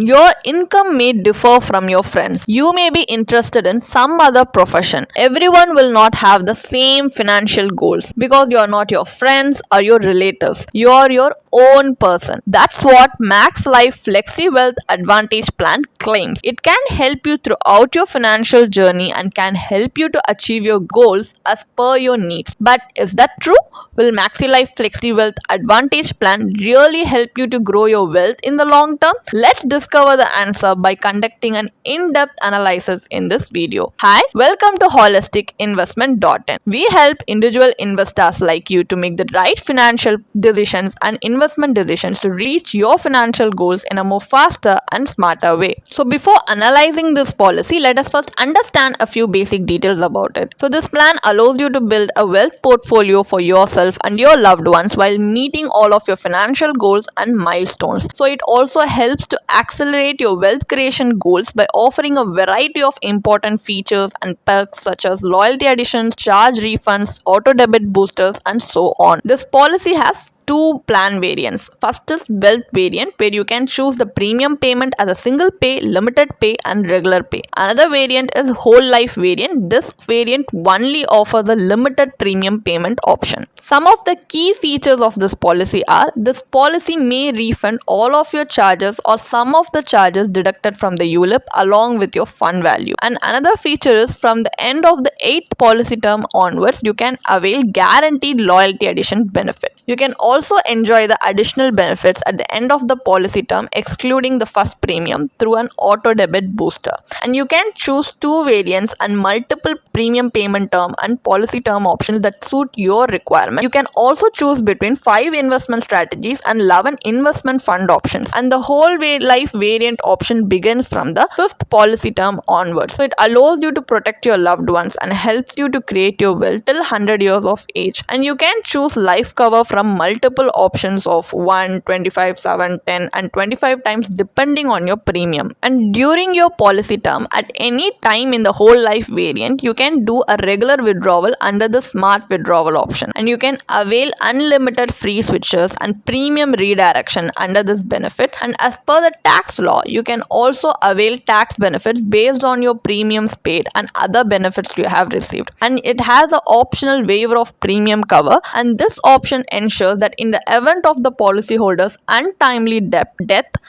Your income may differ from your friends. You may be interested in some other profession. Everyone will not have the same financial goals because you are not your friends or your relatives. You are your own person. That's what Max Life Flexi Wealth Advantage Plan claims. It can help you throughout your financial journey and can help you to achieve your goals as per your needs. But is that true? Will Maxi Life Flexi Wealth Advantage Plan really help you to grow your wealth in the long term? Let's discover the answer by conducting an in-depth analysis in this video. Hi, welcome to holisticinvestment.in. We help individual investors like you to make the right financial decisions and investment decisions to reach your financial goals in a more faster and smarter way. So before analyzing this policy, let us first understand a few basic details about it. So this plan allows you to build a wealth portfolio for yourself and your loved ones while meeting all of your financial goals and milestones. So it also helps to accelerate your wealth creation goals by offering a variety of important features and perks such as loyalty additions, charge refunds, auto debit boosters, and so on. This policy has two plan variants. First is wealth variant, where you can choose the premium payment as a single pay, limited pay, and regular pay. Another variant is whole life variant. This variant only offers a limited premium payment option. Some of the key features of this policy are: this policy may refund all of your charges or some of the charges deducted from the ULIP along with your fund value. And another feature is, from the end of the 8th policy term onwards, you can avail guaranteed loyalty addition benefit. You can also enjoy the additional benefits at the end of the policy term, excluding the first premium, through an auto debit booster. And you can choose two variants and multiple premium payment term and policy term options that suit your requirement. You can also choose between 5 investment strategies and 11 investment fund options. And the whole life variant option begins from the 5th policy term onwards. So it allows you to protect your loved ones and helps you to create your wealth till 100 years of age. And you can choose life cover from multiple options of 1, 25, 7, 10 and 25 times depending on your premium. And during your policy term, at any time in the whole life variant, you can do a regular withdrawal under the smart withdrawal option. And you can avail unlimited free switches and premium redirection under this benefit. And as per the tax law, you can also avail tax benefits based on your premiums paid and other benefits you have received. And it has an optional waiver of premium cover, and this option ensures that in the event of the policyholder's untimely death,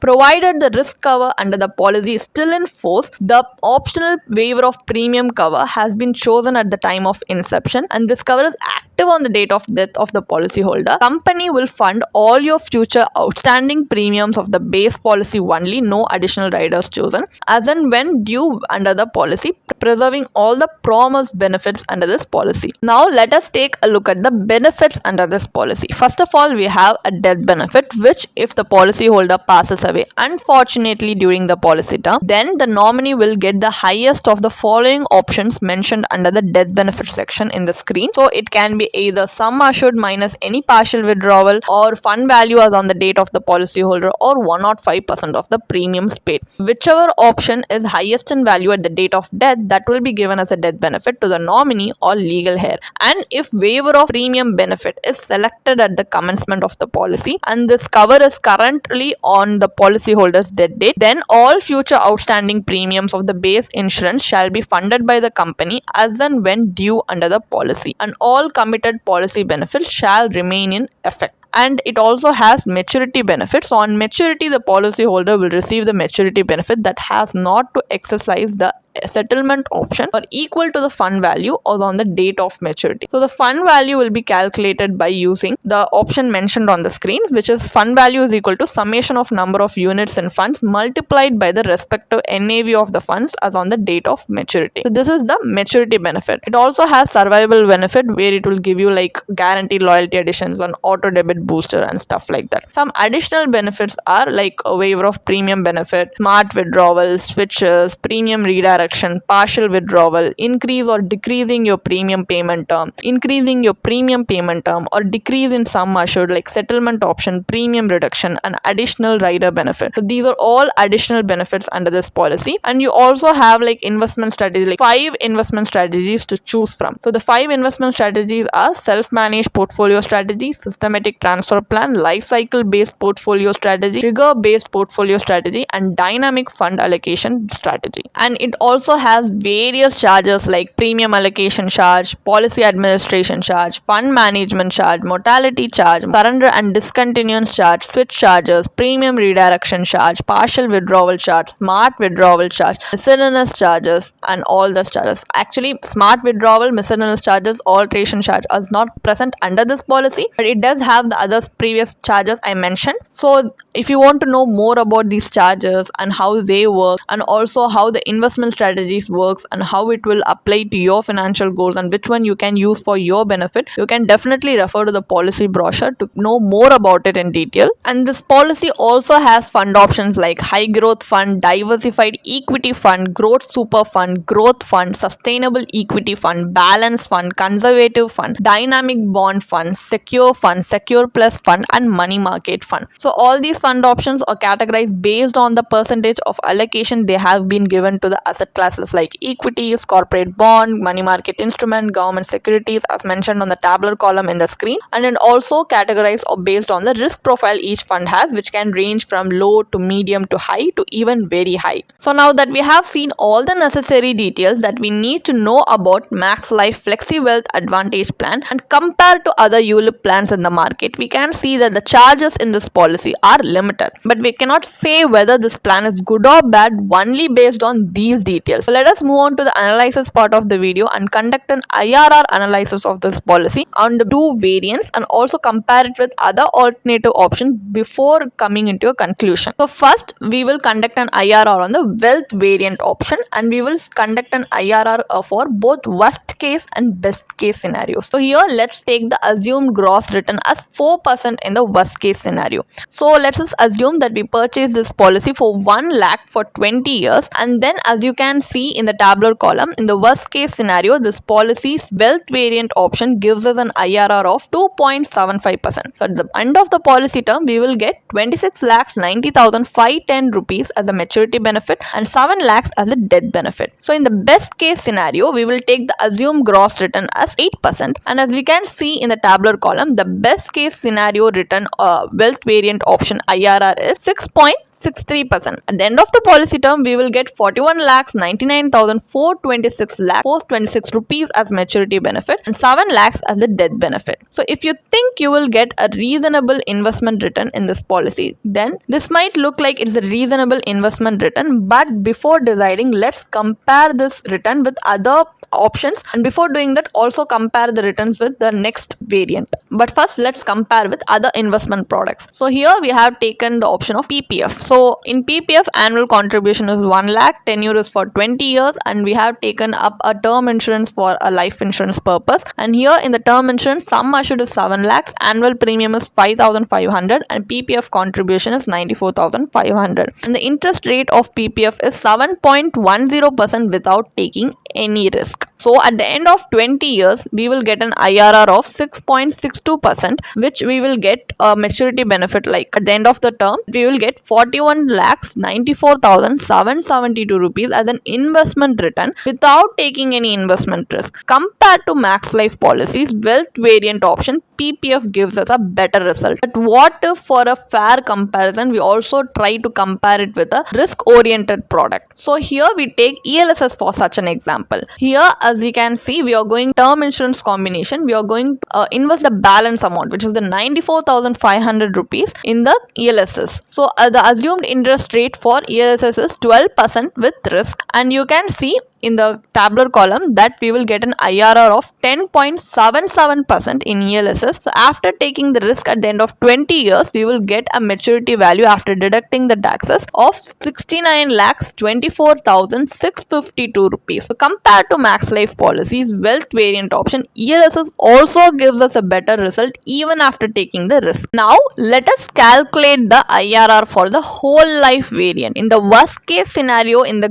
provided the risk cover under the policy is still in force, the optional waiver of premium cover has been chosen at the time of inception, and this cover is active on the date of death of the policyholder. Company will fund all your future outstanding premiums of the base policy only, no additional riders chosen, as and when due under the policy, preserving all the promised benefits under this policy. Now let us take a look at the benefits under this policy. First of all, we have a death benefit, which if the policyholder passes away unfortunately during the policy term, then the nominee will get the highest of the following options mentioned under the death benefit section in the screen. So it can be either sum assured minus any partial withdrawal, or fund value as on the date of the policyholder, or 105% of the premiums paid. Whichever option is highest in value at the date of death, that will be given as a death benefit to the nominee or legal heir. And if waiver of premium benefit is selected at the commencement of the policy and this cover is currently on the policyholder's death date, then all future outstanding premiums of the base insurance shall be funded by the company as and when due under the policy, and all committed policy benefits shall remain in effect. And it also has maturity benefits. So on maturity, the policyholder will receive the maturity benefit that has not to exercise the settlement option or equal to the fund value or on the date of maturity. So the fund value will be calculated by using the option mentioned on the screens, which is fund value is equal to summation of number of units in funds multiplied by the respective NAV of the funds as on the date of maturity. So this is the maturity benefit. It also has survival benefit, where it will give you like guaranteed loyalty additions on auto debit booster and stuff like that. Some additional benefits are like a waiver of premium benefit, smart withdrawals, switches, premium redirection, redirection, partial withdrawal, increase or decreasing your premium payment term, increasing your premium payment term, or decrease in sum assured like settlement option, premium reduction, and additional rider benefit. So these are all additional benefits under this policy. And you also have like investment strategy, like 5 investment strategies to choose from. So the 5 investment strategies are self-managed portfolio strategy, systematic transfer plan, life cycle based portfolio strategy, trigger based portfolio strategy, and dynamic fund allocation strategy. And it also has various charges like premium allocation charge, policy administration charge, fund management charge, mortality charge, surrender and discontinuance charge, switch charges, premium redirection charge, partial withdrawal charge, smart withdrawal charge, miscellaneous charges, and all the charges. Actually, smart withdrawal, miscellaneous charges, alteration charge is not present under this policy, but it does have the other previous charges I mentioned. So if you want to know more about these charges and how they work, and also how the investment strategies works and how it will apply to your financial goals and which one you can use for your benefit, you can definitely refer to the policy brochure to know more about it in detail. And this policy also has fund options like high growth fund, diversified equity fund, growth super fund, growth fund, sustainable equity fund, balance fund, conservative fund, dynamic bond fund, secure plus fund, and money market fund. So all these fund options are categorized based on the percentage of allocation they have been given to the asset classes like equities, corporate bond, money market instrument, government securities as mentioned on the tabular column in the screen, and then also categorized or based on the risk profile each fund has, which can range from low to medium to high to even very high. So now that we have seen all the necessary details that we need to know about Max Life Flexi Wealth Advantage Plan and compared to other ULIP plans in the market, we can see that the charges in this policy are limited. But we cannot say whether this plan is good or bad only based on these details. So let us move on to the analysis part of the video and conduct an IRR analysis of this policy on the 2 variants and also compare it with other alternative options before coming into a conclusion. So first we will conduct an IRR on the wealth variant option, and we will conduct an IRR for both worst case and best case scenarios. So here let's take the assumed gross return as 4% in the worst case scenario. So let's just assume that we purchase this policy for 1 lakh for 20 years, and then as you can see in the tabular column, in the worst case scenario, this policy's wealth variant option gives us an IRR of 2.75%. So at the end of the policy term, we will get 26,90,510 rupees as a maturity benefit and 7 lakhs as a death benefit. So in the best case scenario, we will take the assumed gross return as 8%, and as we can see in the tabular column, the best case scenario return wealth variant option IRR is 6.63%. At the end of the policy term, we will get 41,99,426 rupees as maturity benefit and 7 lakhs as a death benefit. So if you think you will get a reasonable investment return in this policy, then this might look like it's a reasonable investment return, but before deciding, let's compare this return with other options, and before doing that also compare the returns with the next variant. But first let's compare with other investment products. So here we have taken the option of PPF. So in PPF, annual contribution is 1 lakh, tenure is for 20 years, and we have taken up a term insurance for a life insurance purpose. And here in the term insurance, sum assured is 7 lakhs, annual premium is 5,500, and PPF contribution is 94,500. And the interest rate of PPF is 7.10% without taking any risk. So at the end of 20 years, we will get an IRR of 6.62%, which we will get a maturity benefit like at the end of the term, we will get 41,94,772 rupees as an investment return without taking any investment risk. Compared to Max Life policies, wealth variant option PPF gives us a better result. But what if for a fair comparison, we also try to compare it with a risk-oriented product? So here we take ELSS for such an example. Here as you can see, we are going term insurance combination. We are going to invest the balance amount, which is the 94,500 rupees in the ELSS. So the assumed interest rate for ELSS is 12% with risk, and you can see in the tabular column that we will get an IRR of 10.77% in ELSS. So after taking the risk at the end of 20 years, we will get a maturity value after deducting the taxes of 69,24,652 rupees. So compared to Max Life Policy's wealth variant option, ELSS also gives us a better result even after taking the risk. Now let us calculate the IRR for the whole life variant. In the worst case scenario, in the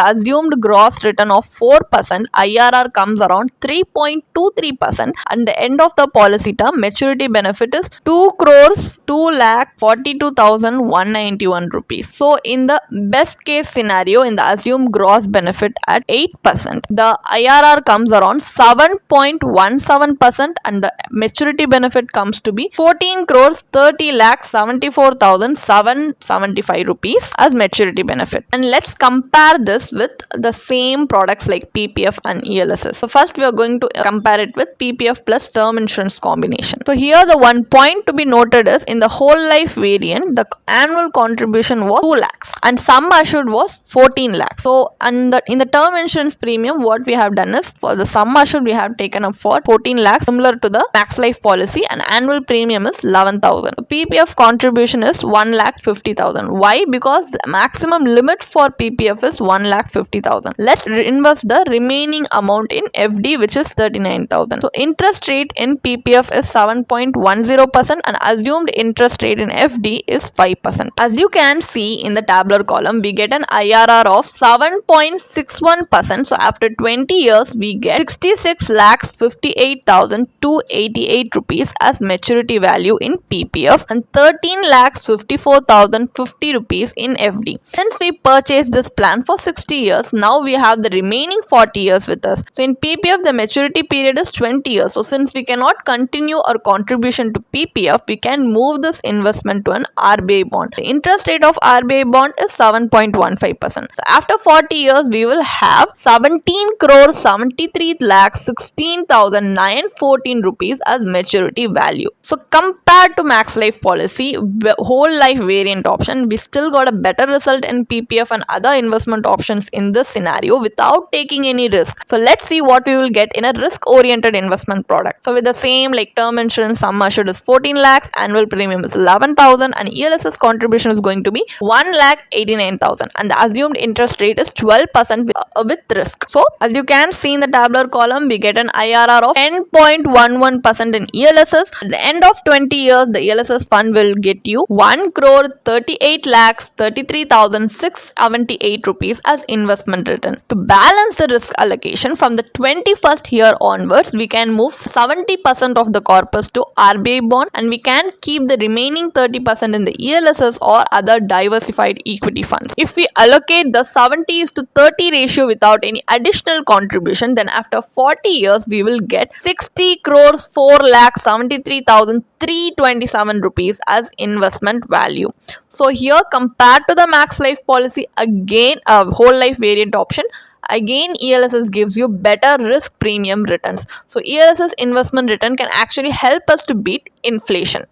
assumed gross return of 4%, IRR comes around 3.23%. At the end of the policy term, maturity benefit is 2,42,191 rupees. So in the best case scenario, in the assumed gross benefit at 8%, the IRR comes around 7.17% and the maturity benefit comes to be 14,30,74,775 rupees as maturity benefit. And let's compare this with the same products like PPF and ELSS. So first we are going to compare it with PPF plus term insurance combination. So here the one point to be noted is in the whole life variant, the annual contribution was 2 lakhs and sum assured was 14 lakhs. So in the term insurance premium, what we have done is for the sum assured we have taken up for 14 lakhs similar to the Max Life policy, and annual premium is 11,000. PPF contribution is 1,50,000. Why? Because the maximum limit for PPF is 1,50,000. Let's invest the remaining amount in FD, which is 39,000. So interest rate in PPF is 7.10% and assumed interest rate in FD is 5%. As you can see in the tabular column, we get an IRR of 7.61%. So after 20 years, we get 66,58,288 rupees as maturity value in PPF and 13,54,050 rupees in FD. Since we purchased this plan for 60 years, now we have the remaining 40 years with us. So in PPF, the maturity period is 20 years. So since we cannot continue our contribution to PPF, we can move this investment to an RBI bond. The interest rate of RBI bond is 7.15%. So after 40 years, we will have 17 crore 73 lakh 16,914 rupees as maturity value. So compared to Max Life policy, whole life variant option, we still got a better result in PPF and other investment options in this scenario without taking any risk. So let's see what we will get in a risk oriented investment product. So with the same like term insurance, sum assured is 14 lakhs, annual premium is 11,000 and ELSS contribution is going to be 1,89,000 and the assumed interest rate is 12% with risk. So as you can see in the tabular column, we get an IRR of 10.11% in ELSS. At the end of 20 years, the ELSS fund will get you 1 crore 38 lakhs 33,678 rupees as investment return. To balance the risk allocation from the 21st year onwards, we can move 70% of the corpus to RBI bond and we can keep the remaining 30% in the ELSS or other diversified equity funds. If we allocate the 70:30 ratio without any additional contribution, then after 40 years, we will get 60 crores 4,73,327 rupees as investment value. So here compared to the Max Life policy, again a whole life variant option, again ELSS gives you better risk premium returns. So ELSS investment return can actually help us to beat inflation.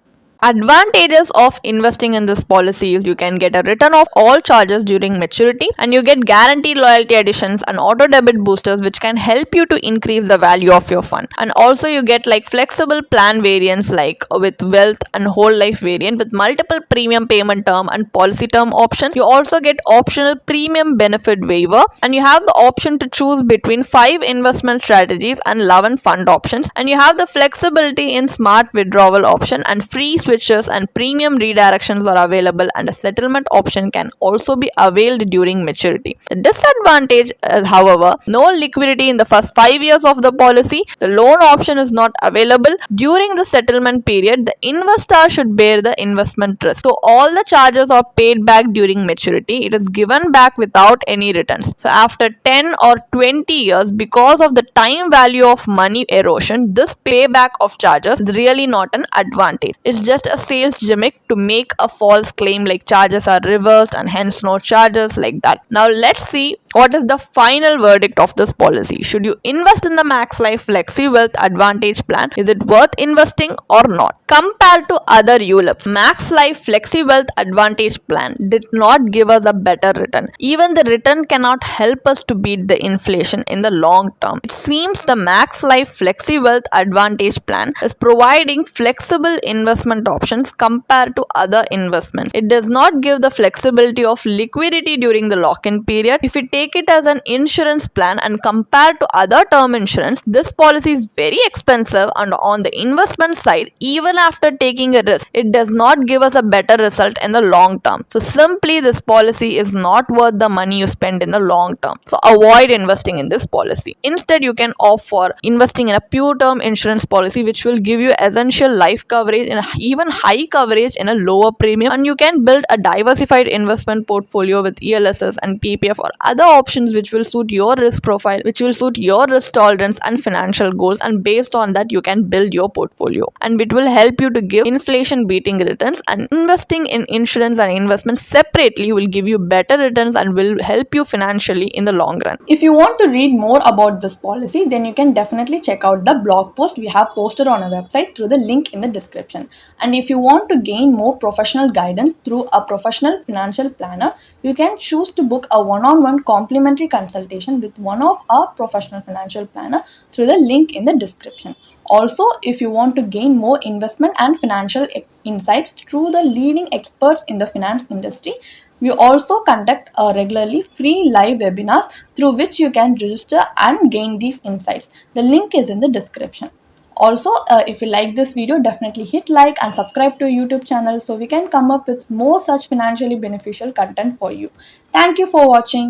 Advantages of investing in this policy is you can get a return of all charges during maturity and you get guaranteed loyalty additions and auto debit boosters which can help you to increase the value of your fund. And also you get like flexible plan variants like with wealth and whole life variant with multiple premium payment term and policy term options. You also get optional premium benefit waiver and you have the option to choose between 5 investment strategies and 11 fund options, and you have the flexibility in smart withdrawal option and free switches and premium redirections are available, and a settlement option can also be availed during maturity. The disadvantage is, however, no liquidity in the first 5 years of the policy. The loan option is not available. During the settlement period, the investor should bear the investment risk. So all the charges are paid back during maturity. It is given back without any returns. So after 10 or 20 years, because of the time value of money erosion, this payback of charges is really not an advantage. It's just a sales gimmick to make a false claim like charges are reversed and hence no charges like that. Now let's see What is the final verdict of this policy? Should you invest in the Max Life Flexi Wealth Advantage plan? Is it worth investing or not? Compared to other ULIPs, Max Life Flexi Wealth Advantage plan did not give us a better return. Even the return cannot help us to beat the inflation in the long term. It seems the Max Life Flexi Wealth Advantage plan is providing flexible investment options compared to other investments. It does not give the flexibility of liquidity during the lock-in period. If we take it as an insurance plan and compared to other term insurance, this policy is very expensive, and on the investment side, even after taking a risk, it does not give us a better result in the long term. So simply this policy is not worth the money you spend in the long term. So avoid investing in this policy. Instead, you can opt for investing in a pure term insurance policy which will give you essential life coverage and even high coverage in a lower premium, and you can build a diversified investment portfolio with ELSS and PPF or other options which will suit your risk profile, which will suit your risk tolerance and financial goals, and based on that you can build your portfolio, and it will help you to give inflation beating returns. And investing in insurance and investments separately will give you better returns and will help you financially in the long run. If you want to read more about this policy, then you can definitely check out the blog post we have posted on our website through the link in the description. And if you want to gain more professional guidance through a professional financial planner, you can choose to book a one-on-one complimentary consultation with one of our professional financial planner through the link in the description. Also, if you want to gain more investment and financial insights through the leading experts in the finance industry, we also conduct regularly free live webinars through which you can register and gain these insights. The link is in the description. Also, if you like this video, definitely hit like and subscribe to our YouTube channel so we can come up with more such financially beneficial content for you. Thank you for watching.